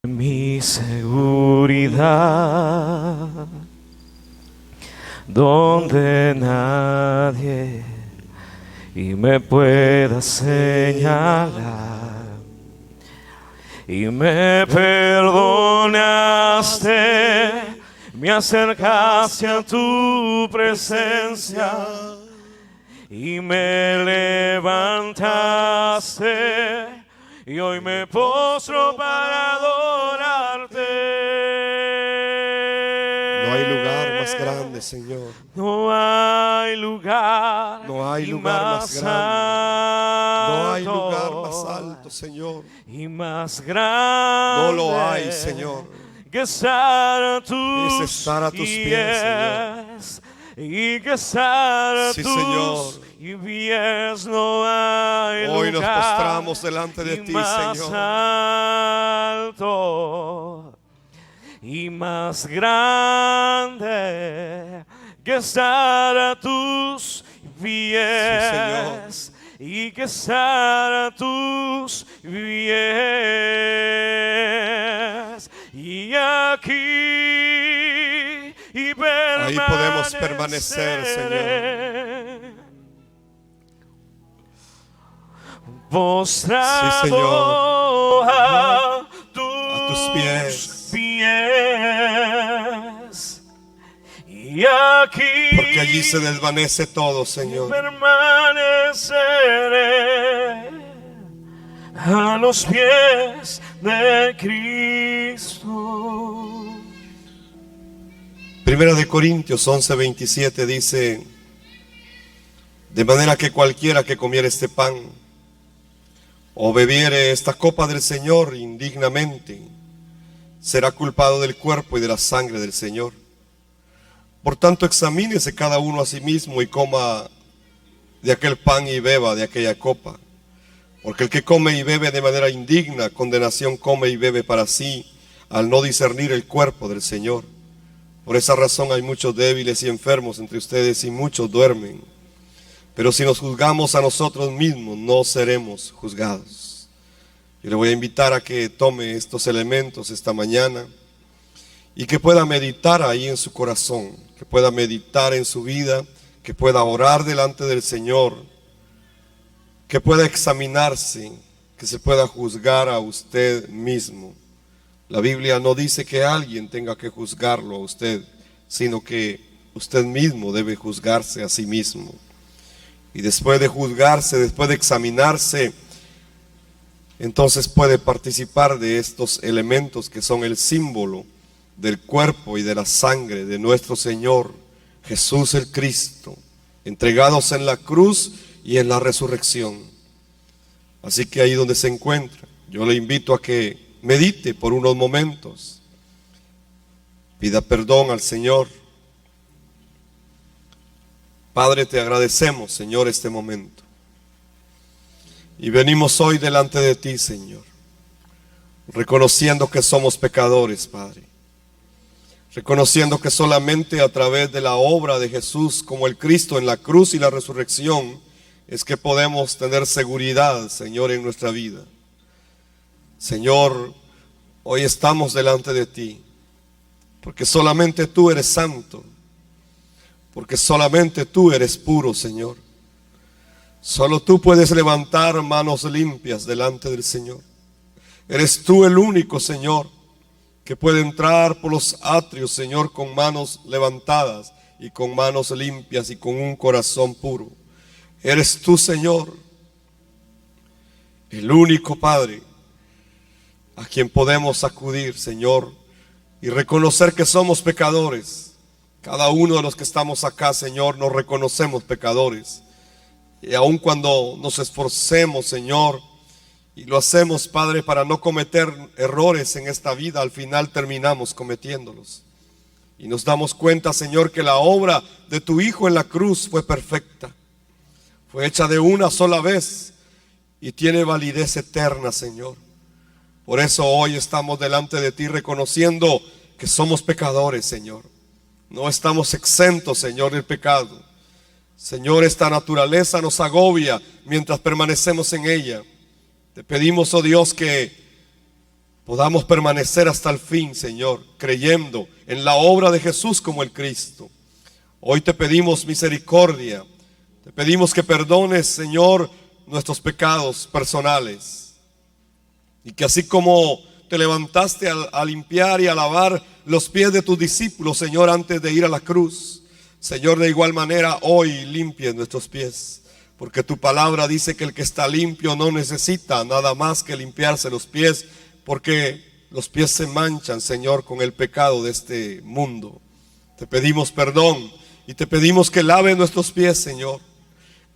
Mi seguridad, donde nadie y me pueda señalar, y me perdonaste, me acercaste a tu presencia y me levantaste, y hoy me postro para adorarte. No hay lugar más grande, Señor. No hay lugar, No hay lugar más grande. No hay lugar más alto, Señor. Y más grande. No lo hay, Señor. Que estar a tus pies, Señor. Y que estar a Sí, tus pies. No hay Hoy lugar. Nos postramos delante de ti, más Señor. Alto y más grande que estar a tus pies. Sí, y que estar a tus pies. Y aquí y ahí podemos permanecer, Señor. Postrado, sí, Señor, a tus pies. Y aquí, porque allí se desvanece todo, Señor. Permaneceré a los pies de Cristo. Primera de Corintios 11:27 dice: de manera que cualquiera que comiere este pan o bebiere esta copa del Señor indignamente, será culpado del cuerpo y de la sangre del Señor. Por tanto, examínese cada uno a sí mismo y coma de aquel pan y beba de aquella copa. Porque el que come y bebe de manera indigna, condenación come y bebe para sí, al no discernir el cuerpo del Señor. Por esa razón hay muchos débiles y enfermos entre ustedes y muchos duermen. Pero si nos juzgamos a nosotros mismos, no seremos juzgados. Yo le voy a invitar a que tome estos elementos esta mañana y que pueda meditar ahí en su corazón, que pueda meditar en su vida, que pueda orar delante del Señor, que pueda examinarse, que se pueda juzgar a usted mismo. La Biblia no dice que alguien tenga que juzgarlo a usted, sino que usted mismo debe juzgarse a sí mismo. Y después de juzgarse, después de examinarse, entonces puede participar de estos elementos que son el símbolo del cuerpo y de la sangre de nuestro Señor Jesús el Cristo, entregados en la cruz y en la resurrección. Así que ahí donde se encuentra, yo le invito a que medite por unos momentos, pida perdón al Señor. Padre, te agradecemos, Señor, este momento. Y venimos hoy delante de ti, Señor, reconociendo que somos pecadores, Padre. Reconociendo que solamente a través de la obra de Jesús como el Cristo en la cruz y la resurrección es que podemos tener seguridad, Señor, en nuestra vida. Señor, hoy estamos delante de ti porque solamente tú eres santo, porque solamente tú eres puro, Señor. Solo tú puedes levantar manos limpias delante del Señor. Eres tú el único, Señor, que puede entrar por los atrios, Señor, con manos levantadas y con manos limpias y con un corazón puro. Eres tú, Señor, el único Padre a quien podemos acudir, Señor, y reconocer que somos pecadores. Cada uno de los que estamos acá, Señor, nos reconocemos pecadores. Y aun cuando nos esforcemos, Señor, y lo hacemos, Padre, para no cometer errores en esta vida, al final terminamos cometiéndolos. Y nos damos cuenta, Señor, que la obra de tu Hijo en la cruz fue perfecta. Fue hecha de una sola vez y tiene validez eterna, Señor. Por eso hoy estamos delante de ti reconociendo que somos pecadores, Señor. No estamos exentos, Señor, del pecado. Señor, esta naturaleza nos agobia mientras permanecemos en ella. Te pedimos, oh Dios, que podamos permanecer hasta el fin, Señor, creyendo en la obra de Jesús como el Cristo. Hoy te pedimos misericordia, te pedimos que perdones, Señor, nuestros pecados personales, y que así como te levantaste a limpiar y a lavar los pies de tus discípulos, Señor, antes de ir a la cruz, Señor, de igual manera hoy limpies nuestros pies, porque tu palabra dice que el que está limpio no necesita nada más que limpiarse los pies, porque los pies se manchan, Señor, con el pecado de este mundo. Te pedimos perdón y te pedimos que lave nuestros pies, Señor.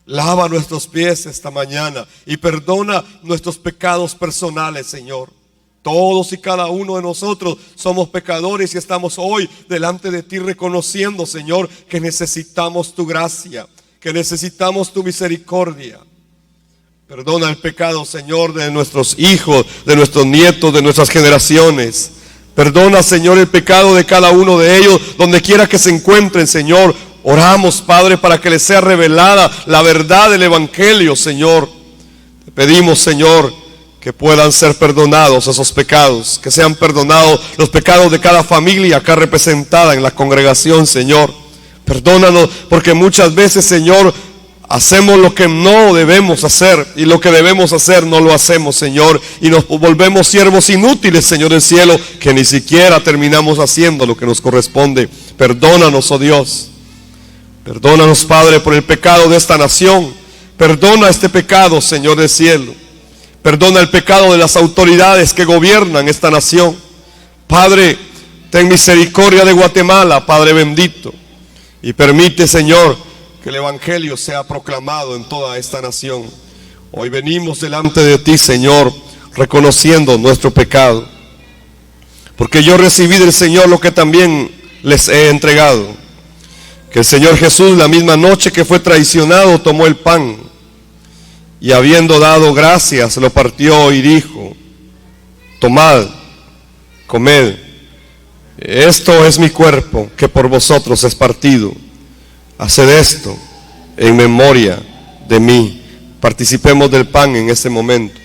Lava nuestros pies esta mañana y perdona nuestros pecados personales, Señor. Todos y cada uno de nosotros somos pecadores y estamos hoy delante de ti reconociendo, Señor, que necesitamos tu gracia, que necesitamos tu misericordia. Perdona el pecado, Señor, de nuestros hijos, de nuestros nietos, de nuestras generaciones. Perdona, Señor, el pecado de cada uno de ellos, donde quiera que se encuentren, Señor. Oramos, Padre, para que les sea revelada la verdad del Evangelio, Señor. Te pedimos, Señor, que puedan ser perdonados esos pecados, que sean perdonados los pecados de cada familia acá representada en la congregación, Señor. Perdónanos porque muchas veces, Señor, hacemos lo que no debemos hacer y lo que debemos hacer no lo hacemos, Señor, y nos volvemos siervos inútiles, Señor del cielo, que ni siquiera terminamos haciendo lo que nos corresponde. Perdónanos, oh Dios. Perdónanos, Padre, por el pecado de esta nación. Perdona este pecado, Señor del cielo. Perdona el pecado de las autoridades que gobiernan esta nación. Padre, ten misericordia de Guatemala, Padre bendito. Y permite, Señor, que el Evangelio sea proclamado en toda esta nación. Hoy venimos delante de ti, Señor, reconociendo nuestro pecado. Porque yo recibí del Señor lo que también les he entregado. Que el Señor Jesús, la misma noche que fue traicionado, tomó el pan y habiendo dado gracias, lo partió y dijo: tomad, comed, esto es mi cuerpo que por vosotros es partido. Haced esto en memoria de mí. Participemos del pan en este momento.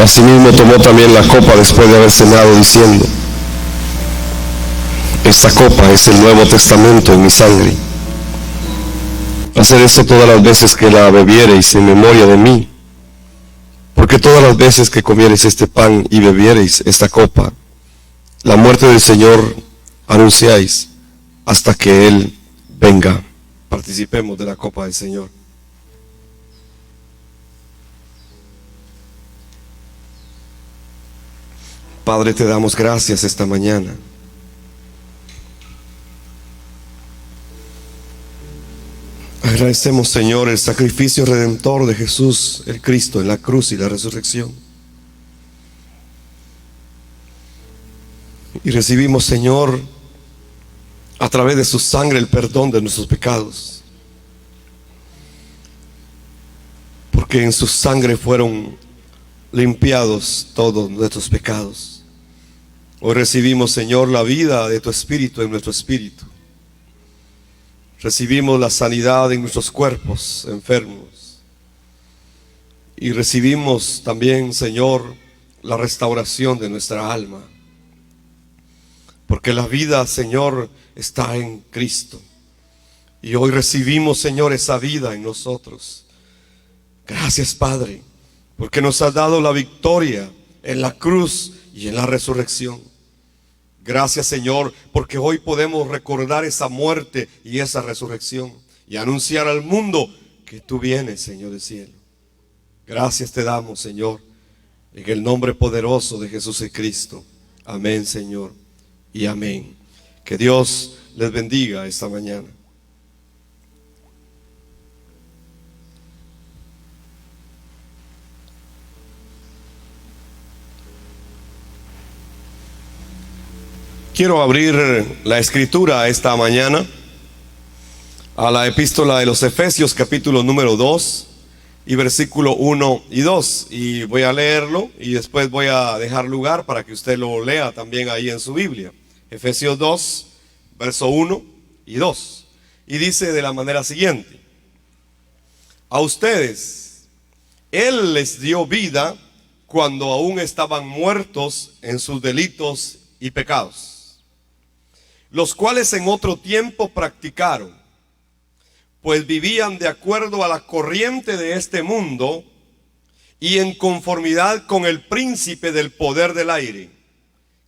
Asimismo tomó también la copa después de haber cenado, diciendo: esta copa es el Nuevo Testamento en mi sangre. Haced esto todas las veces que la bebiereis en memoria de mí. Porque todas las veces que comiereis este pan y bebiereis esta copa, la muerte del Señor anunciáis hasta que Él venga. Participemos de la copa del Señor. Padre, te damos gracias esta mañana. Agradecemos, Señor, el sacrificio redentor de Jesús, el Cristo, en la cruz y la resurrección. Y recibimos, Señor, a través de su sangre el perdón de nuestros pecados. Porque en su sangre fueron limpiados todos nuestros pecados. Hoy recibimos, Señor, la vida de tu Espíritu en nuestro espíritu. Recibimos la sanidad en nuestros cuerpos enfermos. Y recibimos también, Señor, la restauración de nuestra alma. Porque la vida, Señor, está en Cristo. Y hoy recibimos, Señor, esa vida en nosotros. Gracias, Padre, porque nos has dado la victoria en la cruz y en la resurrección. Gracias, Señor, porque hoy podemos recordar esa muerte y esa resurrección y anunciar al mundo que tú vienes, Señor del cielo. Gracias te damos, Señor, en el nombre poderoso de Jesús y Cristo. Amén, Señor, y amén. Que Dios les bendiga esta mañana. Quiero abrir la escritura esta mañana a la epístola de los Efesios, capítulo número 2 y versículo 1 y 2. Y voy a leerlo y después voy a dejar lugar para que usted lo lea también ahí en su Biblia. Efesios 2, verso 1 y 2. Y dice de la manera siguiente: a ustedes Él les dio vida cuando aún estaban muertos en sus delitos y pecados, los cuales en otro tiempo practicaron, pues vivían de acuerdo a la corriente de este mundo y en conformidad con el príncipe del poder del aire,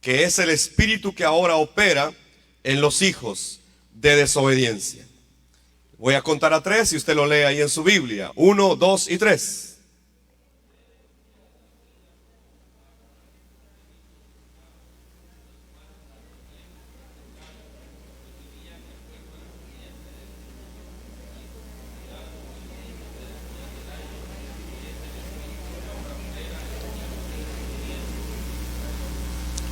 que es el espíritu que ahora opera en los hijos de desobediencia. Voy a contar a 3 y usted lo lee ahí en su Biblia. 1, 2 y 3.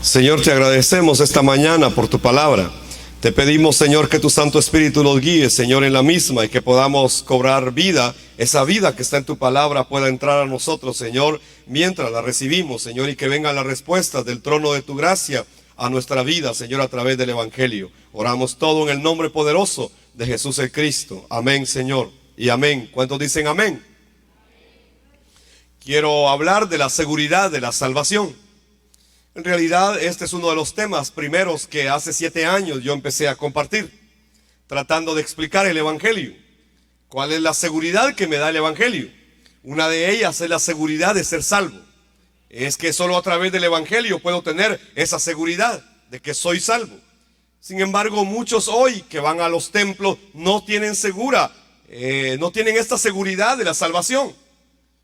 Señor, te agradecemos esta mañana por tu palabra. Te pedimos, Señor, que tu Santo Espíritu nos guíe, Señor, en la misma, y que podamos cobrar vida. Esa vida que está en tu palabra pueda entrar a nosotros, Señor, mientras la recibimos, Señor, y que vengan las respuestas del trono de tu gracia a nuestra vida, Señor, a través del Evangelio. Oramos todo en el nombre poderoso de Jesús el Cristo. Amén, Señor, y amén. ¿Cuántos dicen amén? Quiero hablar de la seguridad de la salvación. En realidad este es uno de los temas primeros que hace 7 años yo empecé a compartir, tratando de explicar el Evangelio. ¿Cuál es la seguridad que me da el Evangelio? Una de ellas es la seguridad de ser salvo. Es que solo a través del Evangelio puedo tener esa seguridad de que soy salvo. Sin embargo, muchos hoy que van a los templos no tienen no tienen esta seguridad de la salvación.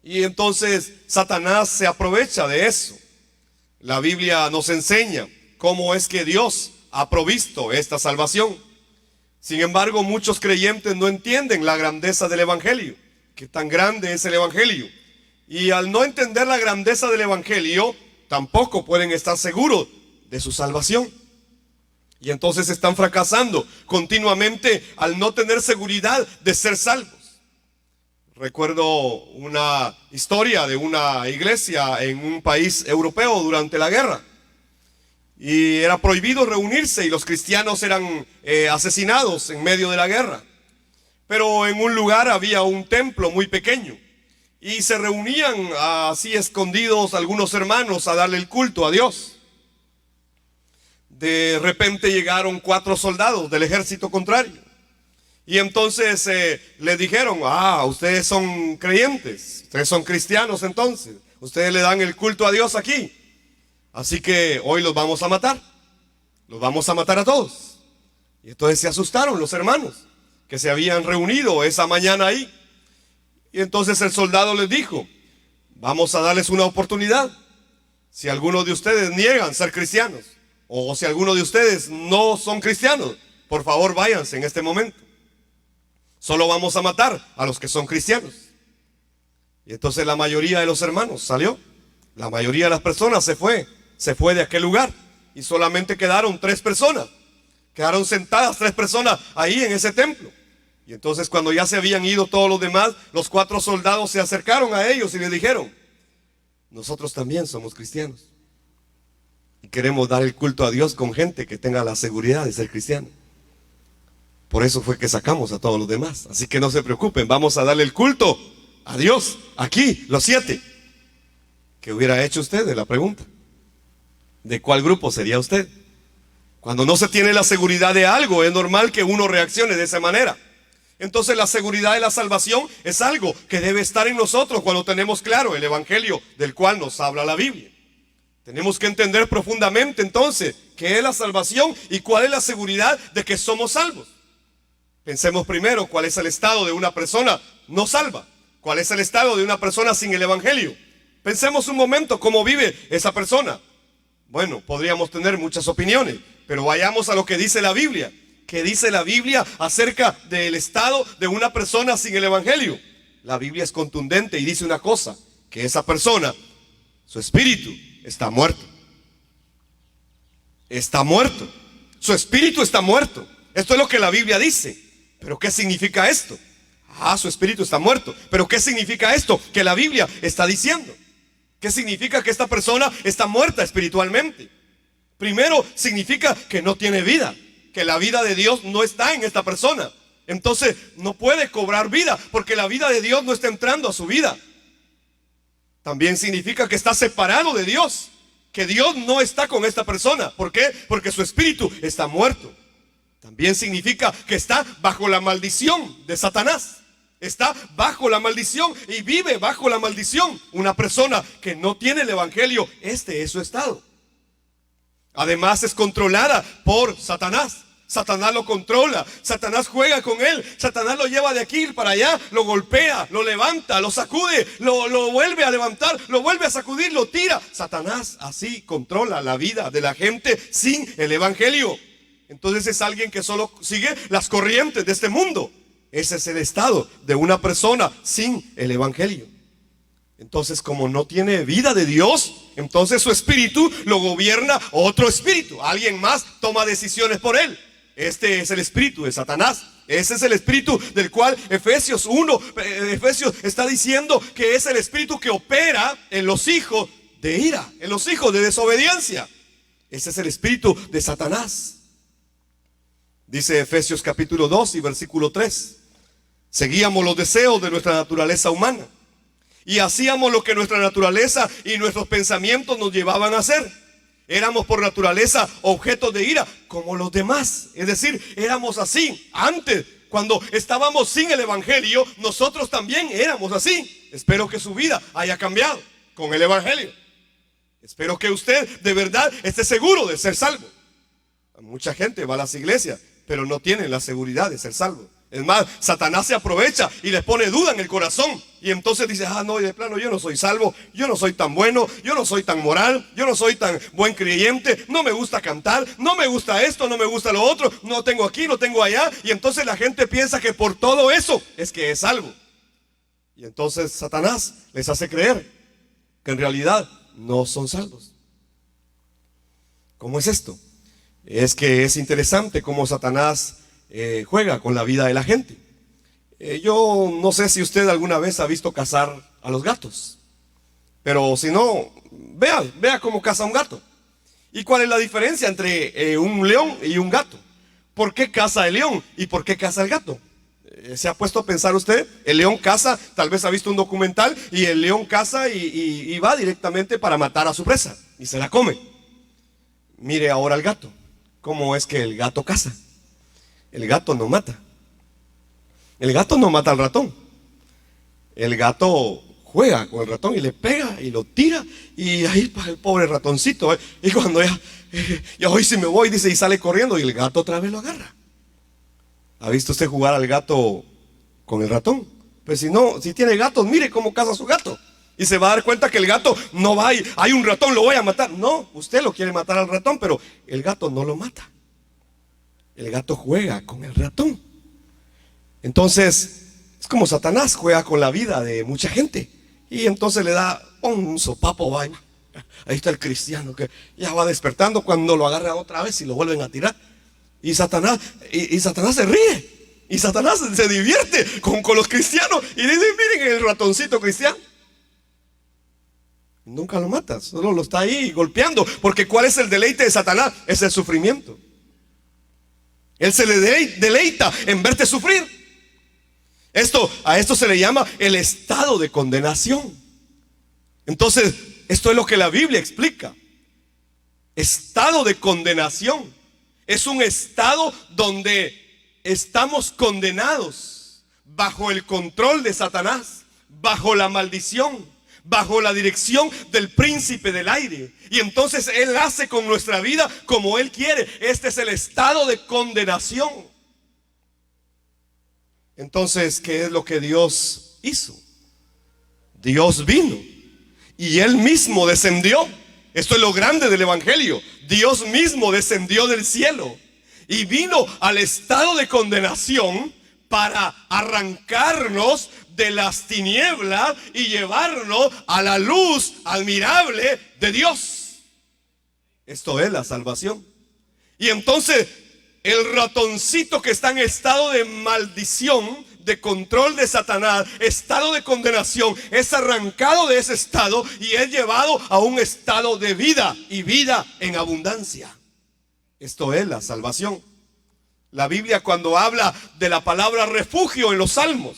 Y entonces Satanás se aprovecha de eso. La Biblia nos enseña cómo es que Dios ha provisto esta salvación. Sin embargo, muchos creyentes no entienden la grandeza del Evangelio, que tan grande es el Evangelio. Y al no entender la grandeza del Evangelio, tampoco pueden estar seguros de su salvación. Y entonces están fracasando continuamente al no tener seguridad de ser salvos. Recuerdo una historia de una iglesia en un país europeo durante la guerra. Y era prohibido reunirse y los cristianos eran asesinados en medio de la guerra. Pero en un lugar había un templo muy pequeño y se reunían así escondidos algunos hermanos a darle el culto a Dios. De repente llegaron 4 soldados del ejército contrario. Y entonces les dijeron: ustedes son creyentes, ustedes son cristianos, entonces ustedes le dan el culto a Dios aquí, así que hoy los vamos a matar a todos. Y entonces se asustaron los hermanos que se habían reunido esa mañana ahí. Y entonces el soldado les dijo: vamos a darles una oportunidad. Si algunos de ustedes niegan ser cristianos, o si algunos de ustedes no son cristianos, por favor váyanse en este momento. Solo vamos a matar a los que son cristianos. Y entonces la mayoría de los hermanos salió. La mayoría de las personas se fue de aquel lugar. Y solamente quedaron 3 personas. Quedaron sentadas 3 personas ahí en ese templo. Y entonces cuando ya se habían ido todos los demás, los 4 soldados se acercaron a ellos y les dijeron: nosotros también somos cristianos. Y queremos dar el culto a Dios con gente que tenga la seguridad de ser cristiano. Por eso fue que sacamos a todos los demás. Así que no se preocupen, vamos a darle el culto a Dios aquí, los 7. ¿Qué hubiera hecho usted? De la pregunta: ¿de cuál grupo sería usted? Cuando no se tiene la seguridad de algo, es normal que uno reaccione de esa manera. Entonces la seguridad de la salvación es algo que debe estar en nosotros cuando tenemos claro el Evangelio del cual nos habla la Biblia. Tenemos que entender profundamente entonces qué es la salvación y cuál es la seguridad de que somos salvos. Pensemos primero cuál es el estado de una persona no salva. ¿Cuál es el estado de una persona sin el Evangelio? Pensemos un momento cómo vive esa persona. Bueno, podríamos tener muchas opiniones, pero vayamos a lo que dice la Biblia. ¿Qué dice la Biblia acerca del estado de una persona sin el Evangelio? La Biblia es contundente y dice una cosa: que esa persona, su espíritu, está muerto. Está muerto. Su espíritu está muerto. Esto es lo que la Biblia dice. ¿Pero qué significa esto? Su espíritu está muerto. ¿Pero qué significa esto que la Biblia está diciendo? ¿Qué significa que esta persona está muerta espiritualmente? Primero, significa que no tiene vida, que la vida de Dios no está en esta persona. Entonces no puede cobrar vida porque la vida de Dios no está entrando a su vida. También significa que está separado de Dios, que Dios no está con esta persona. ¿Por qué? Porque su espíritu está muerto. También significa que está bajo la maldición de Satanás. Está bajo la maldición y vive bajo la maldición. Una persona que no tiene el evangelio, este es su estado. Además es controlada por Satanás. Satanás lo controla, Satanás juega con él, Satanás lo lleva de aquí para allá, lo golpea, lo levanta, lo sacude, lo vuelve a levantar, lo vuelve a sacudir, lo tira. Satanás así controla la vida de la gente sin el evangelio. Entonces es alguien que solo sigue las corrientes de este mundo. Ese es el estado de una persona sin el evangelio. Entonces, como no tiene vida de Dios, entonces su espíritu lo gobierna otro espíritu. Alguien más toma decisiones por él. Este es el espíritu de Satanás. Ese es el espíritu del cual Efesios está diciendo que es el espíritu que opera en los hijos de ira, en los hijos de desobediencia. Ese es el espíritu de Satanás. Dice Efesios capítulo 2 y versículo 3. Seguíamos los deseos de nuestra naturaleza humana y hacíamos lo que nuestra naturaleza y nuestros pensamientos nos llevaban a hacer. Éramos por naturaleza objetos de ira como los demás. Es decir, éramos así. Antes, cuando estábamos sin el evangelio, nosotros también éramos así. Espero que su vida haya cambiado con el evangelio. Espero que usted de verdad esté seguro de ser salvo. Mucha gente va a las iglesias, pero no tienen la seguridad de ser salvo. Es más, Satanás se aprovecha y les pone duda en el corazón. Y entonces dice, no, de plano yo no soy salvo, yo no soy tan bueno, yo no soy tan moral, yo no soy tan buen creyente, no me gusta cantar, no me gusta esto, no me gusta lo otro, no tengo aquí, no tengo allá. Y entonces la gente piensa que por todo eso es que es salvo. Y entonces Satanás les hace creer que en realidad no son salvos. ¿Cómo es esto? Es que es interesante cómo Satanás juega con la vida de la gente. Yo no sé si usted alguna vez ha visto cazar a los gatos, pero si no, vea cómo caza un gato. ¿Y cuál es la diferencia entre un león y un gato? ¿Por qué caza el león y por qué caza el gato? ¿Se ha puesto a pensar usted? El león caza, tal vez ha visto un documental, y el león caza y va directamente para matar a su presa y se la come. Mire ahora el gato. ¿Cómo es que el gato caza? El gato no mata. El gato no mata al ratón. El gato juega con el ratón y le pega y lo tira. Y ahí para el pobre ratoncito. Y cuando ya hoy sí me voy, dice, y sale corriendo. Y el gato otra vez lo agarra. ¿Ha visto usted jugar al gato con el ratón? Pues si tiene gatos, mire cómo caza a su gato. Y se va a dar cuenta que el gato no va y hay un ratón, lo voy a matar. No, usted lo quiere matar al ratón, pero el gato no lo mata. El gato juega con el ratón. Entonces, es como Satanás juega con la vida de mucha gente. Y entonces le da un sopapo, vaina. Ahí está el cristiano que ya va despertando cuando lo agarran otra vez y lo vuelven a tirar. Y Satanás se ríe. Y Satanás se divierte con los cristianos. Y dice, miren el ratoncito cristiano. Nunca lo mata, solo lo está ahí golpeando. Porque ¿cuál es el deleite de Satanás? Es el sufrimiento. Él se le deleita en verte sufrir. A esto se le llama el estado de condenación. Entonces, esto es lo que la Biblia explica. Estado de condenación es un estado donde estamos condenados bajo el control de Satanás, bajo la maldición, bajo la dirección del príncipe del aire. Y entonces Él hace con nuestra vida como Él quiere. Este es el estado de condenación. Entonces, ¿qué es lo que Dios hizo? Dios vino y Él mismo descendió. Esto es lo grande del evangelio. Dios mismo descendió del cielo y vino al estado de condenación para arrancarnos de las tinieblas y llevarnos a la luz admirable de Dios. Esto es la salvación. Y entonces el ratoncito que está en estado de maldición, de control de Satanás, estado de condenación, es arrancado de ese estado y es llevado a un estado de vida, y vida en abundancia. Esto es la salvación. La Biblia, cuando habla de la palabra refugio en los salmos,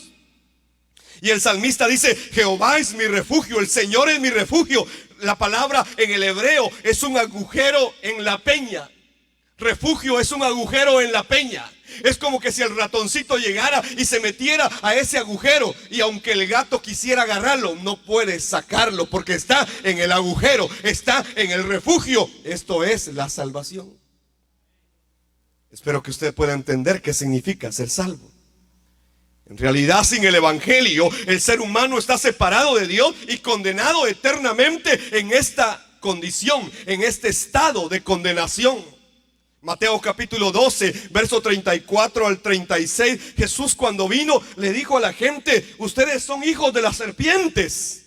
y el salmista dice: Jehová es mi refugio, el Señor es mi refugio. La palabra en el hebreo es un agujero en la peña. Refugio es un agujero en la peña. Es como que si el ratoncito llegara y se metiera a ese agujero, y aunque el gato quisiera agarrarlo, no puede sacarlo, porque está en el agujero, está en el refugio. Esto es la salvación. Espero que usted pueda entender qué significa ser salvo. En realidad, sin el evangelio, el ser humano está separado de Dios y condenado eternamente en esta condición, en este estado de condenación. Mateo capítulo 12, verso 34 al 36. Jesús, cuando vino, le dijo a la gente: ustedes son hijos de las serpientes.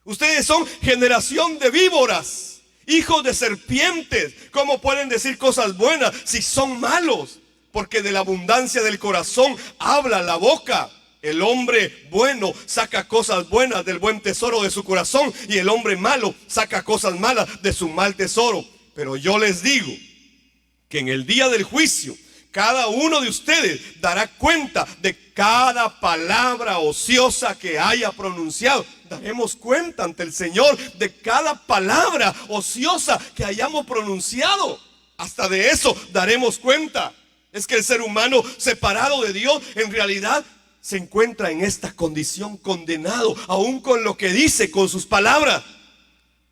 Ustedes son generación de víboras, hijos de serpientes. ¿Cómo pueden decir cosas buenas si son malos? Porque de la abundancia del corazón habla la boca. El hombre bueno saca cosas buenas del buen tesoro de su corazón, y el hombre malo saca cosas malas de su mal tesoro. Pero yo les digo que en el día del juicio, cada uno de ustedes dará cuenta de cada palabra ociosa que haya pronunciado. Daremos cuenta ante el Señor de cada palabra ociosa que hayamos pronunciado. Hasta de eso daremos cuenta. Es que el ser humano separado de Dios en realidad se encuentra en esta condición, condenado, aún con lo que dice, con sus palabras.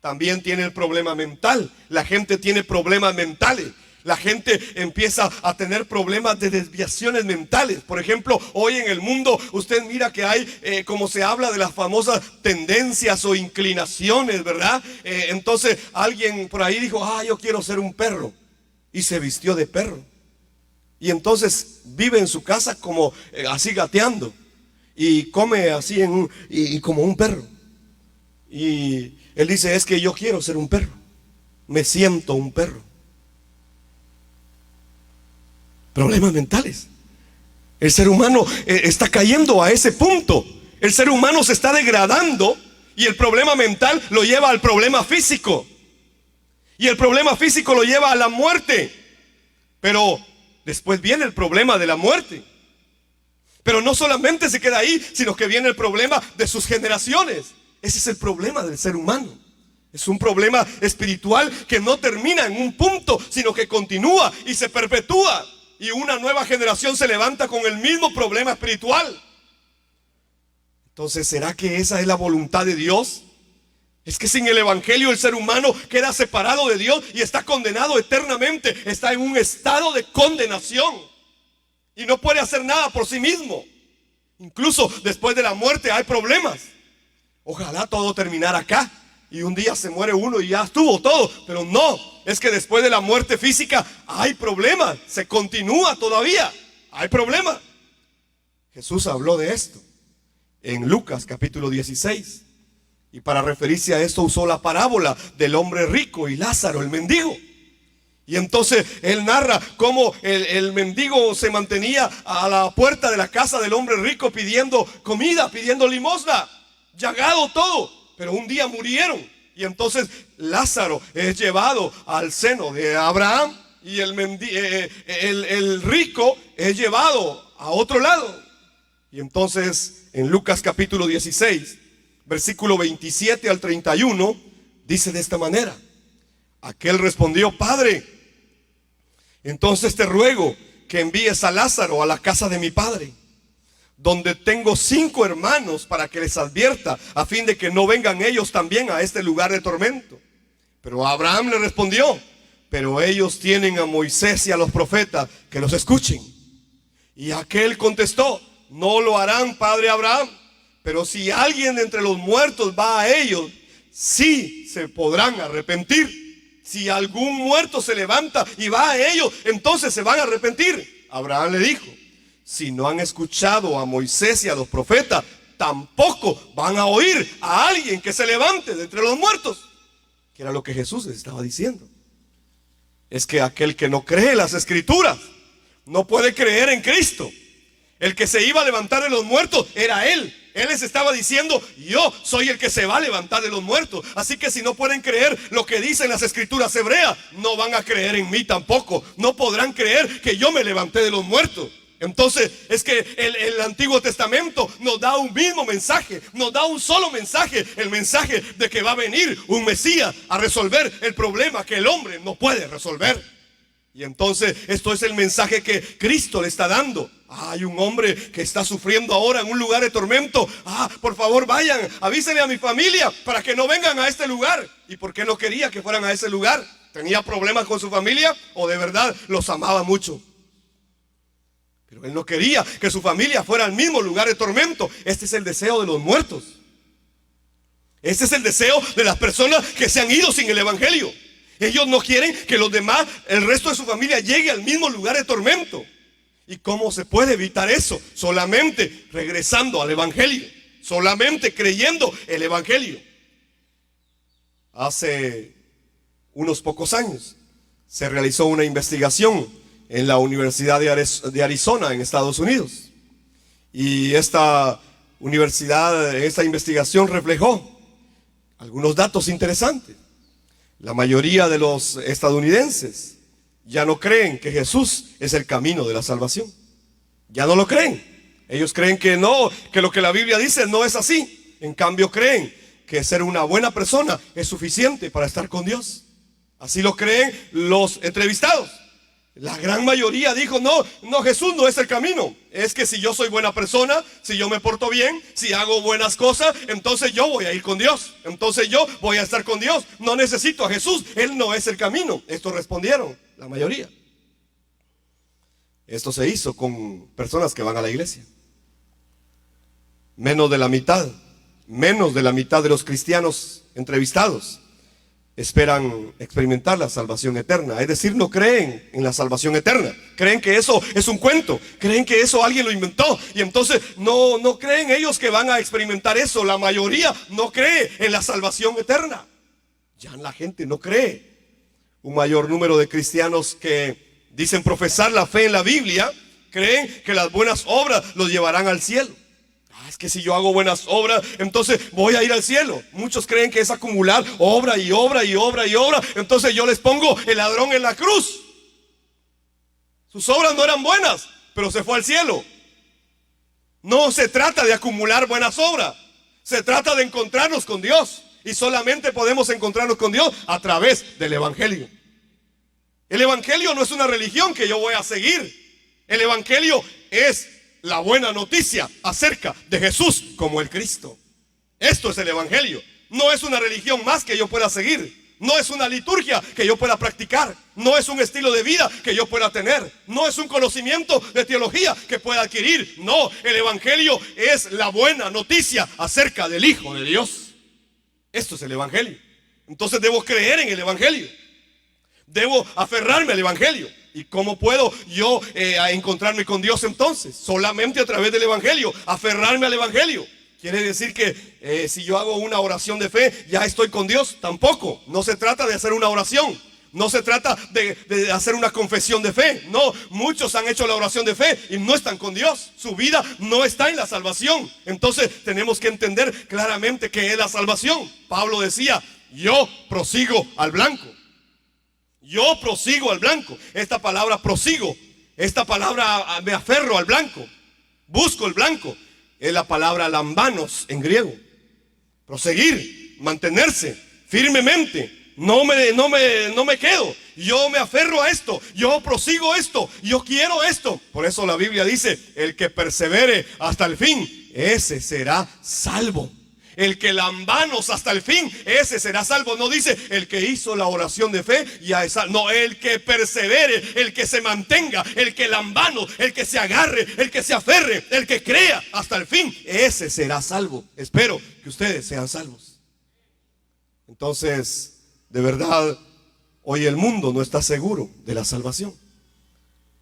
También tiene el problema mental. La gente tiene problemas mentales. La gente empieza a tener problemas de desviaciones mentales. Por ejemplo, hoy en el mundo usted mira que hay, como se habla de las famosas tendencias o inclinaciones, ¿verdad? Entonces alguien por ahí dijo: yo quiero ser un perro, y se vistió de perro. Y entonces vive en su casa como así gateando, y come así y como un perro. Y él dice: es que yo quiero ser un perro, me siento un perro. Problemas mentales. El ser humano está cayendo a ese punto. El ser humano se está degradando, y el problema mental lo lleva al problema físico, y el problema físico lo lleva a la muerte. Pero después viene el problema de la muerte. Pero no solamente se queda ahí, sino que viene el problema de sus generaciones. Ese es el problema del ser humano. Es un problema espiritual que no termina en un punto, sino que continúa y se perpetúa. Y una nueva generación se levanta con el mismo problema espiritual. Entonces, ¿será que esa es la voluntad de Dios? Es que sin el evangelio el ser humano queda separado de Dios y está condenado eternamente. Está en un estado de condenación y no puede hacer nada por sí mismo. Incluso después de la muerte hay problemas. Ojalá todo terminara acá y un día se muere uno y ya estuvo todo. Pero no, es que después de la muerte física hay problemas. Se continúa todavía, hay problemas. Jesús habló de esto en Lucas capítulo 16. Y para referirse a esto usó la parábola del hombre rico y Lázaro, el mendigo. Y entonces él narra cómo el mendigo se mantenía a la puerta de la casa del hombre rico pidiendo comida, pidiendo limosna, llagado todo. Pero un día murieron. Y entonces Lázaro es llevado al seno de Abraham, y el rico es llevado a otro lado. Y entonces en Lucas capítulo 16, versículo 27 al 31, dice de esta manera: aquel respondió: Padre, entonces te ruego que envíes a Lázaro a la casa de mi padre, donde tengo 5 hermanos, para que les advierta, a fin de que no vengan ellos también a este lugar de tormento. Pero Abraham le respondió: pero ellos tienen a Moisés y a los profetas, que los escuchen. Y aquel contestó: no lo harán, padre Abraham. Pero si alguien de entre los muertos va a ellos, sí se podrán arrepentir. Si algún muerto se levanta y va a ellos, entonces se van a arrepentir. Abraham le dijo: si no han escuchado a Moisés y a los profetas, tampoco van a oír a alguien que se levante de entre los muertos. Que era lo que Jesús les estaba diciendo. es que aquel que no cree las Escrituras no puede creer en Cristo. El que se iba a levantar de los muertos era Él. Él les estaba diciendo: yo soy el que se va a levantar de los muertos. Así que si no pueden creer lo que dicen las Escrituras hebreas, no van a creer en mí tampoco. No podrán creer que yo me levanté de los muertos. Entonces es que el Antiguo Testamento nos da un mismo mensaje, nos da un solo mensaje, el mensaje de que va a venir un Mesías a resolver el problema que el hombre no puede resolver. Y entonces esto es el mensaje que Cristo le está dando. Hay un hombre que está sufriendo ahora en un lugar de tormento. Por favor vayan, avísenle a mi familia para que no vengan a este lugar. ¿Y por qué no quería que fueran a ese lugar? ¿Tenía problemas con su familia o de verdad los amaba mucho? Pero él no quería que su familia fuera al mismo lugar de tormento. Este es el deseo de los muertos. Este es el deseo de las personas que se han ido sin el evangelio. Ellos no quieren que los demás, el resto de su familia, llegue al mismo lugar de tormento. ¿Y cómo se puede evitar eso? Solamente regresando al evangelio, solamente creyendo el evangelio. Hace unos pocos años se realizó una investigación en la Universidad de Arizona en Estados Unidos. Y esta investigación reflejó algunos datos interesantes. La mayoría de los estadounidenses ya no creen que Jesús es el camino de la salvación. Ya no lo creen. Ellos creen que no, que lo que la Biblia dice no es así. En cambio creen que ser una buena persona es suficiente para estar con Dios. Así lo creen los entrevistados. La gran mayoría dijo: no, Jesús no es el camino. Es que si yo soy buena persona, si yo me porto bien, si hago buenas cosas, entonces yo voy a ir con Dios. Entonces yo voy a estar con Dios. No necesito a Jesús, Él no es el camino. Esto respondieron la mayoría. Esto se hizo con personas que van a la iglesia. Menos de la mitad de los cristianos entrevistados esperan experimentar la salvación eterna. Es decir, no creen en la salvación eterna. Creen que eso es un cuento. Creen que eso alguien lo inventó. Y entonces no creen ellos que van a experimentar eso. La mayoría no cree en la salvación eterna. Ya la gente no cree. Un mayor número de cristianos que dicen profesar la fe en la Biblia creen que las buenas obras los llevarán al cielo. Es que si yo hago buenas obras, entonces voy a ir al cielo. Muchos creen que es acumular obra y obra y obra y obra. Entonces yo les pongo el ladrón en la cruz. Sus obras no eran buenas, pero se fue al cielo. No se trata de acumular buenas obras. Se trata de encontrarnos con Dios. Y solamente podemos encontrarnos con Dios a través del evangelio. El evangelio no es una religión que yo voy a seguir. El evangelio es la buena noticia acerca de Jesús como el Cristo. Esto es el evangelio. No es una religión más que yo pueda seguir. No es una liturgia que yo pueda practicar. No es un estilo de vida que yo pueda tener. No es un conocimiento de teología que pueda adquirir. No, el evangelio es la buena noticia acerca del Hijo de Dios. Esto es el evangelio. Entonces debo creer en el evangelio. Debo aferrarme al evangelio. ¿Y cómo puedo yo encontrarme con Dios entonces? Solamente a través del evangelio, aferrarme al evangelio. Quiere decir que si yo hago una oración de fe, ya estoy con Dios. Tampoco. No se trata de hacer una oración. No se trata de hacer una confesión de fe. No, muchos han hecho la oración de fe y no están con Dios. Su vida no está en la salvación. Entonces tenemos que entender claramente qué es la salvación. Pablo decía: yo prosigo al blanco. Yo prosigo al blanco. Esta palabra prosigo, esta palabra me aferro al blanco, busco el blanco, es la palabra lambanos en griego. Proseguir, mantenerse firmemente. No me quedo. Yo me aferro a esto. Yo prosigo esto. Yo quiero esto. Por eso la Biblia dice: el que persevere hasta el fin, ese será salvo. El que lambanos hasta el fin, ese será salvo. No dice el que hizo la oración de fe ya es salvo. No, el que persevere, el que se mantenga, el que lambanos, el que se agarre, el que se aferre, el que crea hasta el fin, ese será salvo. Espero que ustedes sean salvos. Entonces, de verdad, hoy el mundo no está seguro de la salvación.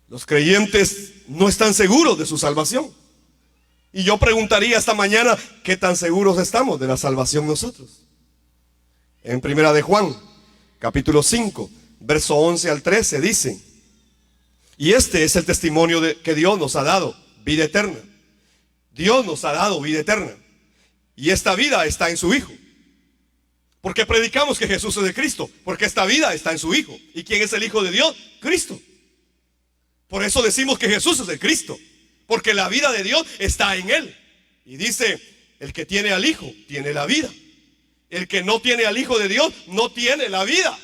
Los creyentes no están seguros de su salvación. Y yo preguntaría esta mañana: ¿qué tan seguros estamos de la salvación nosotros? En Primera de Juan, capítulo 5, verso 11 al 13 dice: y este es el testimonio que Dios nos ha dado, vida eterna. Dios nos ha dado vida eterna, y esta vida está en su Hijo. ¿Por qué predicamos que Jesús es de Cristo? Porque esta vida está en su Hijo. ¿Y quién es el Hijo de Dios? Cristo. Por eso decimos que Jesús es de Cristo, porque la vida de Dios está en Él. Y dice: el que tiene al Hijo tiene la vida. El que no tiene al Hijo de Dios no tiene la vida.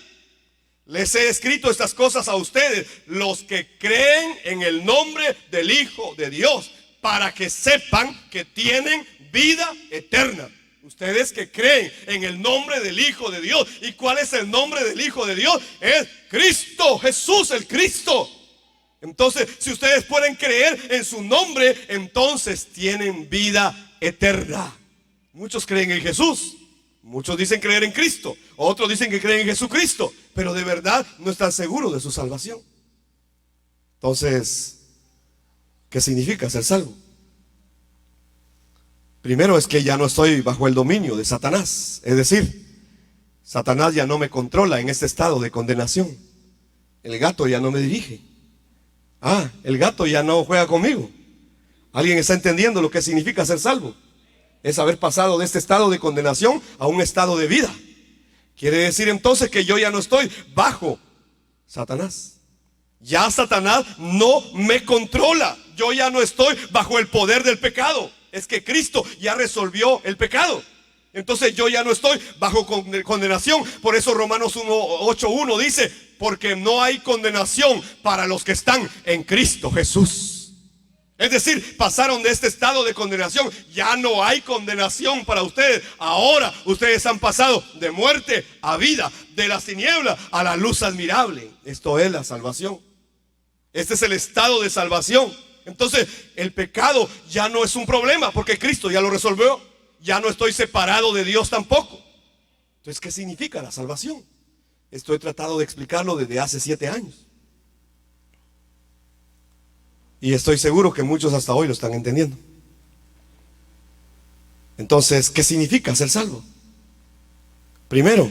Les he escrito estas cosas a ustedes, los que creen en el nombre del Hijo de Dios, para que sepan que tienen vida eterna. Ustedes que creen en el nombre del Hijo de Dios. ¿Y cuál es el nombre del Hijo de Dios? Es Cristo, Jesús el Cristo. Entonces, si ustedes pueden creer en su nombre, entonces tienen vida eterna. Muchos creen en Jesús, muchos dicen creer en Cristo, otros dicen que creen en Jesucristo, pero de verdad no están seguros de su salvación. Entonces, ¿qué significa ser salvo? Primero es que ya no estoy bajo el dominio de Satanás. Es decir, Satanás ya no me controla en este estado de condenación. El gato ya no me dirige. El gato ya no juega conmigo. ¿Alguien está entendiendo lo que significa ser salvo? Es haber pasado de este estado de condenación a un estado de vida. Quiere decir entonces que yo ya no estoy bajo Satanás. Ya Satanás no me controla. Yo ya no estoy bajo el poder del pecado. Es que Cristo ya resolvió el pecado. Entonces yo ya no estoy bajo condenación. Por eso Romanos 8:1 dice: porque no hay condenación para los que están en Cristo Jesús. Es decir, pasaron de este estado de condenación. Ya no hay condenación para ustedes. Ahora ustedes han pasado de muerte a vida, de las tinieblas a la luz admirable. Esto es la salvación. Este es el estado de salvación. Entonces el pecado ya no es un problema, porque Cristo ya lo resolvió. Ya no estoy separado de Dios tampoco. Entonces, ¿qué significa la salvación? Esto he tratado de explicarlo desde hace 7 años. Y estoy seguro que muchos hasta hoy lo están entendiendo. Entonces, ¿qué significa ser salvo? Primero,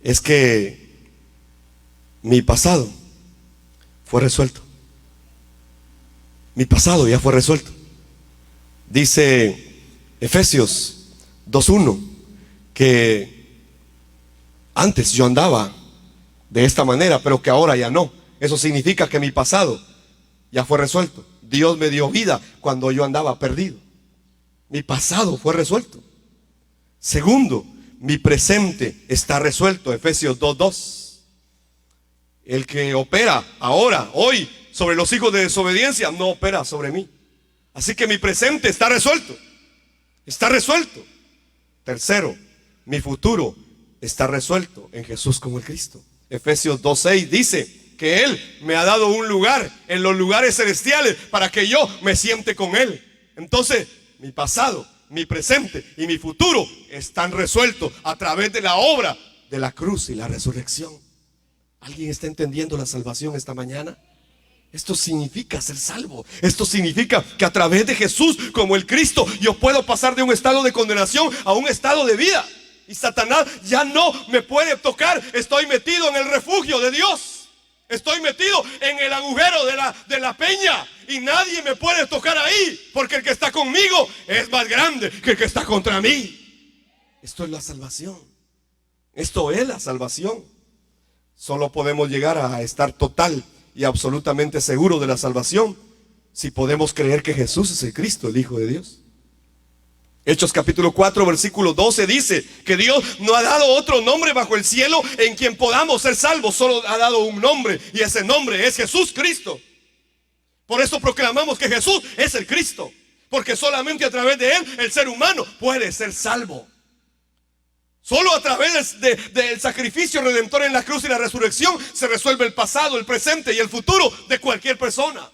es que mi pasado fue resuelto. Mi pasado ya fue resuelto. Dice Efesios 2:1 que antes yo andaba de esta manera, pero que ahora ya no. Eso significa que mi pasado ya fue resuelto. Dios me dio vida cuando yo andaba perdido. Mi pasado fue resuelto. Segundo, mi presente está resuelto. Efesios 2:2. El que opera ahora, hoy, sobre los hijos de desobediencia, no opera sobre mí. Así que mi presente está resuelto. Está resuelto. Tercero, mi futuro está resuelto en Jesús como el Cristo. Efesios 2:6 dice que Él me ha dado un lugar en los lugares celestiales para que yo me siente con Él. Entonces, mi pasado, mi presente y mi futuro están resueltos a través de la obra de la cruz y la resurrección. ¿Alguien está entendiendo la salvación esta mañana? Esto significa ser salvo. Esto significa que a través de Jesús como el Cristo yo puedo pasar de un estado de condenación a un estado de vida. Y Satanás ya no me puede tocar. Estoy metido en el refugio de Dios. Estoy metido en el agujero de la peña. Y nadie me puede tocar ahí. Porque el que está conmigo es más grande que el que está contra mí. Esto es la salvación. Esto es la salvación. Solo podemos llegar a estar total y absolutamente seguro de la salvación si podemos creer que Jesús es el Cristo, el Hijo de Dios. Hechos capítulo 4 versículo 12 dice que Dios no ha dado otro nombre bajo el cielo en quien podamos ser salvos. Solo ha dado un nombre, y ese nombre es Jesús Cristo. Por eso proclamamos que Jesús es el Cristo, porque solamente a través de Él el ser humano puede ser salvo. Solo a través del sacrificio redentor en la cruz y la resurrección se resuelve el pasado, el presente y el futuro de cualquier persona.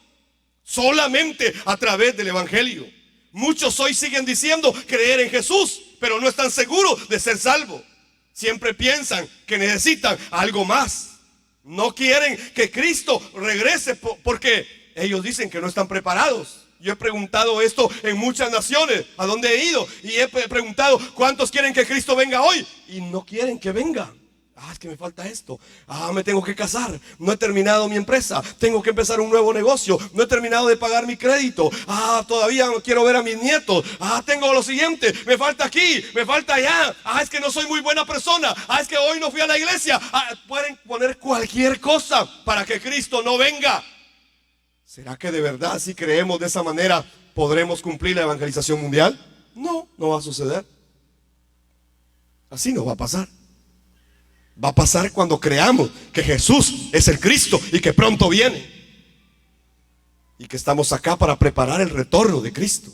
Solamente a través del Evangelio. Muchos hoy siguen diciendo creer en Jesús, pero no están seguros de ser salvos. Siempre piensan que necesitan algo más. No quieren que Cristo regrese porque ellos dicen que no están preparados. Yo he preguntado esto en muchas naciones, a dónde he ido, y he preguntado cuántos quieren que Cristo venga hoy, y no quieren que venga. Es que me falta esto. Me tengo que casar. No he terminado mi empresa. Tengo que empezar un nuevo negocio. No he terminado de pagar mi crédito. Todavía quiero ver a mis nietos. Tengo lo siguiente. Me falta aquí, me falta allá. Es que no soy muy buena persona. Es que hoy no fui a la iglesia. Pueden poner cualquier cosa para que Cristo no venga. ¿Será que de verdad, si creemos de esa manera, podremos cumplir la evangelización mundial? No, no va a suceder. Así no va a pasar. Va a pasar cuando creamos que Jesús es el Cristo y que pronto viene. Y que estamos acá para preparar el retorno de Cristo.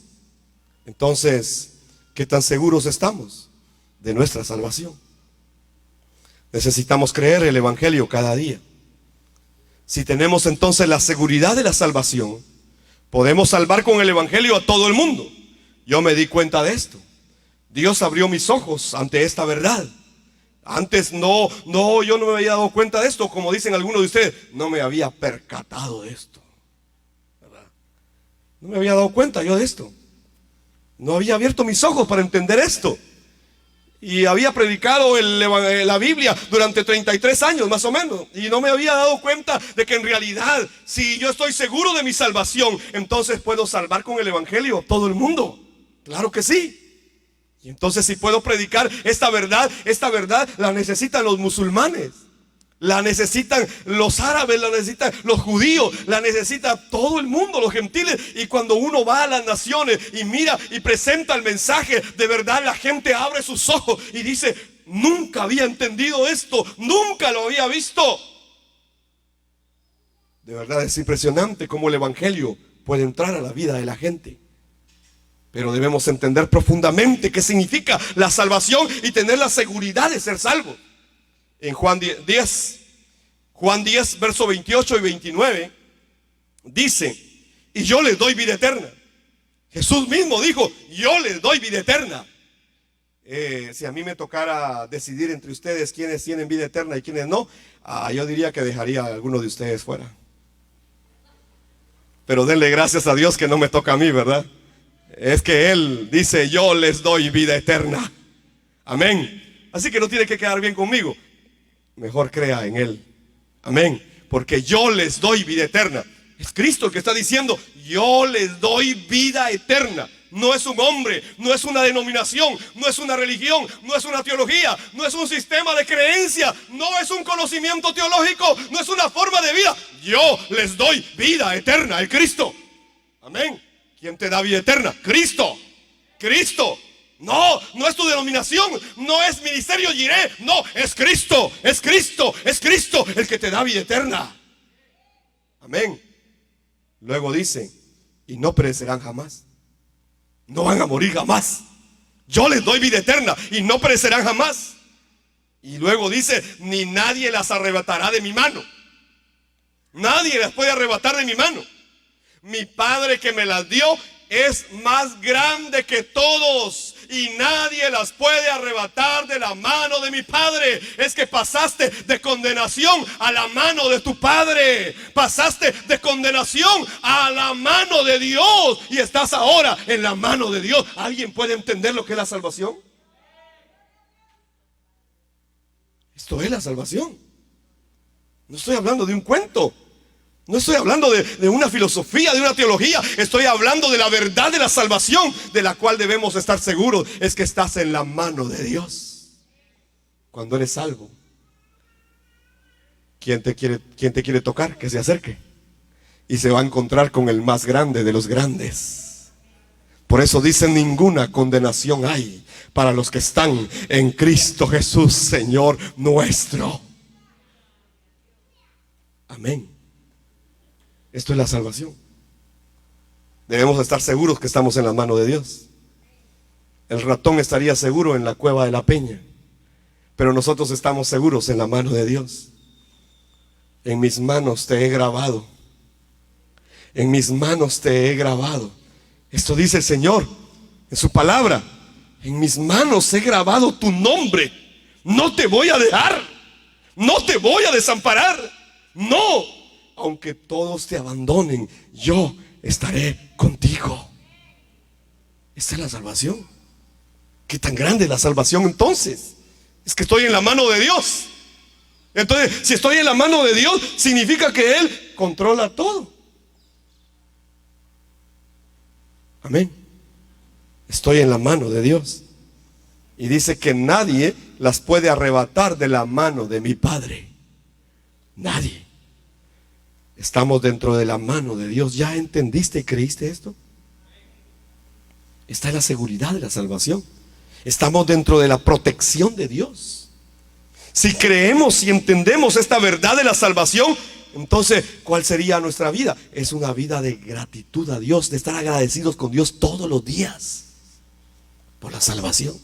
Entonces, ¿qué tan seguros estamos de nuestra salvación? Necesitamos creer el Evangelio cada día. Si tenemos entonces la seguridad de la salvación, podemos salvar con el Evangelio a todo el mundo. Yo me di cuenta de esto. Dios abrió mis ojos ante esta verdad. Antes yo no me había dado cuenta de esto. Como dicen algunos de ustedes, no me había percatado de esto, ¿verdad? No me había dado cuenta yo de esto. No había abierto mis ojos para entender esto. Y había predicado la Biblia durante 33 años más o menos. Y no me había dado cuenta de que en realidad, si yo estoy seguro de mi salvación, entonces puedo salvar con el Evangelio a todo el mundo. Claro que sí. Y entonces si puedo predicar esta verdad la necesitan los musulmanes, la necesitan los árabes, la necesitan los judíos, la necesita todo el mundo, los gentiles. Y cuando uno va a las naciones y mira y presenta el mensaje, de verdad la gente abre sus ojos y dice: nunca había entendido esto, nunca lo había visto. De verdad es impresionante cómo el Evangelio puede entrar a la vida de la gente. Pero debemos entender profundamente qué significa la salvación y tener la seguridad de ser salvos. En Juan 10, verso 28 y 29, dice: y yo les doy vida eterna. Jesús mismo dijo: yo les doy vida eterna. Si a mí me tocara decidir entre ustedes quiénes tienen vida eterna y quiénes no, yo diría que dejaría a alguno de ustedes fuera. Pero denle gracias a Dios que no me toca a mí, ¿verdad? Es que Él dice: yo les doy vida eterna. Amén. Así que no tiene que quedar bien conmigo. Mejor crea en Él. Amén. Porque yo les doy vida eterna. Es Cristo el que está diciendo: yo les doy vida eterna. No es un hombre, no es una denominación, no es una religión, no es una teología, no es un sistema de creencia, no es un conocimiento teológico, no es una forma de vida. Yo les doy vida eterna, el Cristo. Amén. ¿Quién te da vida eterna? Cristo. Cristo. No es tu denominación, no es ministerio Jireh, no, es Cristo, es Cristo, es Cristo el que te da vida eterna. Amén. Luego dice: y no perecerán jamás. No van a morir jamás. Yo les doy vida eterna y no perecerán jamás. Y luego dice: ni nadie las arrebatará de mi mano. Nadie las puede arrebatar de mi mano. Mi Padre que me las dio es más grande que todos y nadie las puede arrebatar de la mano de mi Padre. Es que pasaste de condenación a la mano de tu Padre. Pasaste de condenación a la mano de Dios y estás ahora en la mano de Dios. ¿Alguien puede entender lo que es la salvación? Esto es la salvación. No estoy hablando de un cuento. No estoy hablando de una filosofía, de una teología. Estoy hablando de la verdad de la salvación, de la cual debemos estar seguros. Es que estás en la mano de Dios cuando eres salvo. ¿Quién te quiere tocar? Que se acerque y se va a encontrar con el más grande de los grandes. Por eso dicen: ninguna condenación hay para los que están en Cristo Jesús, Señor nuestro. Amén. Esto es la salvación. Debemos estar seguros que estamos en las manos de Dios. El ratón estaría seguro en la cueva de la peña, pero nosotros estamos seguros en la mano de Dios. En mis manos te he grabado. En mis manos te he grabado. Esto dice el Señor en su palabra: en mis manos he grabado tu nombre. No te voy a dejar. No te voy a desamparar. No. Aunque todos te abandonen, yo estaré contigo. Esta es la salvación. ¿Qué tan grande es la salvación entonces? Es que estoy en la mano de Dios. Entonces, si estoy en la mano de Dios, significa que Él controla todo. Amén. Estoy en la mano de Dios. Y dice que nadie las puede arrebatar de la mano de mi Padre. Nadie. Estamos dentro de la mano de Dios. ¿Ya entendiste y creíste esto? Está en la seguridad de la salvación. Estamos dentro de la protección de Dios. Si creemos y entendemos esta verdad de la salvación, entonces, ¿cuál sería nuestra vida? Es una vida de gratitud a Dios, de estar agradecidos con Dios todos los días por la salvación.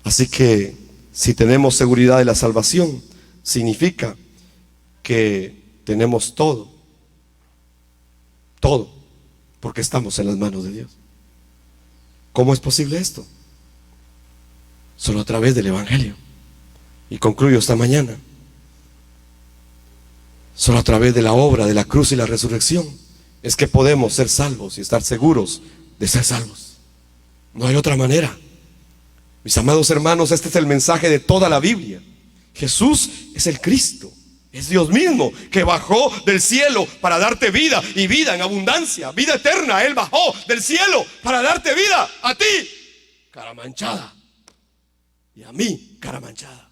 Así que, si tenemos seguridad de la salvación, significa que tenemos todo, porque estamos en las manos de Dios. ¿Cómo es posible esto? Solo a través del Evangelio. Y concluyo esta mañana. Solo a través de la obra de la cruz y la resurrección es que podemos ser salvos y estar seguros de ser salvos. No hay otra manera. Mis amados hermanos, este es el mensaje de toda la Biblia. Jesús es el Cristo, es Dios mismo que bajó del cielo para darte vida y vida en abundancia, vida eterna. Él bajó del cielo para darte vida a ti, cara manchada, y a mí, cara manchada.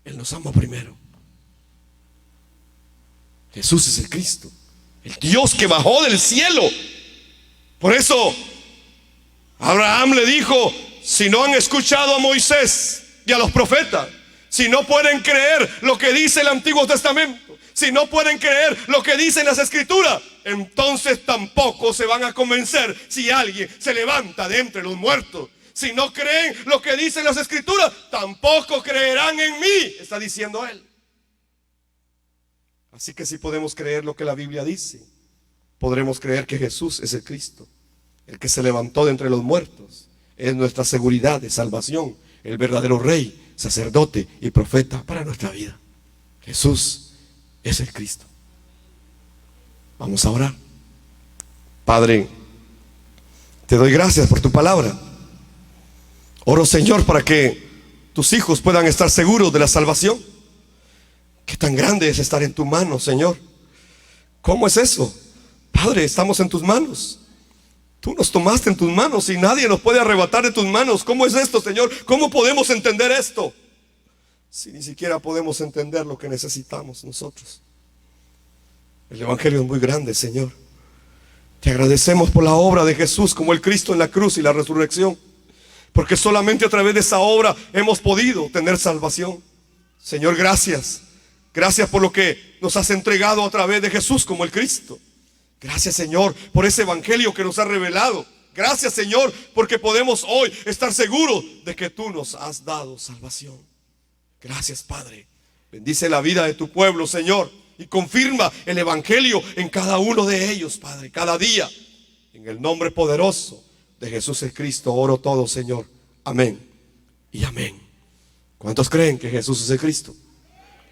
Él nos amó primero. Jesús es el Cristo, el Dios que bajó del cielo. Por eso Abraham le dijo: si no han escuchado a Moisés y a los profetas, si no pueden creer lo que dice el Antiguo Testamento, si no pueden creer lo que dicen las Escrituras, entonces tampoco se van a convencer si alguien se levanta de entre los muertos. Si no creen lo que dicen las Escrituras, tampoco creerán en mí, está diciendo él. Así que si podemos creer lo que la Biblia dice, podremos creer que Jesús es el Cristo, el que se levantó de entre los muertos. Es nuestra seguridad de salvación, el verdadero Rey, sacerdote y profeta para nuestra vida. Jesús es el Cristo. Vamos a orar. Padre, te doy gracias por tu palabra. Oro, Señor, para que tus hijos puedan estar seguros de la salvación. Qué tan grande es estar en tu mano, Señor. ¿Cómo es eso? Padre, estamos en tus manos. Tú nos tomaste en tus manos y nadie nos puede arrebatar de tus manos. ¿Cómo es esto, Señor? ¿Cómo podemos entender esto? Si ni siquiera podemos entender lo que necesitamos nosotros. El Evangelio es muy grande, Señor. Te agradecemos por la obra de Jesús como el Cristo en la cruz y la resurrección, porque solamente a través de esa obra hemos podido tener salvación. Señor, gracias. Gracias por lo que nos has entregado a través de Jesús como el Cristo. Gracias, Señor, por ese evangelio que nos has revelado. Gracias, Señor, porque podemos hoy estar seguros de que tú nos has dado salvación. Gracias, Padre. Bendice la vida de tu pueblo, Señor, y confirma el evangelio en cada uno de ellos, Padre, cada día. En el nombre poderoso de Jesús el Cristo oro todo, Señor. Amén y amén. ¿Cuántos creen que Jesús es el Cristo?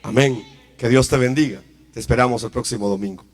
Amén. Que Dios te bendiga. Te esperamos el próximo domingo.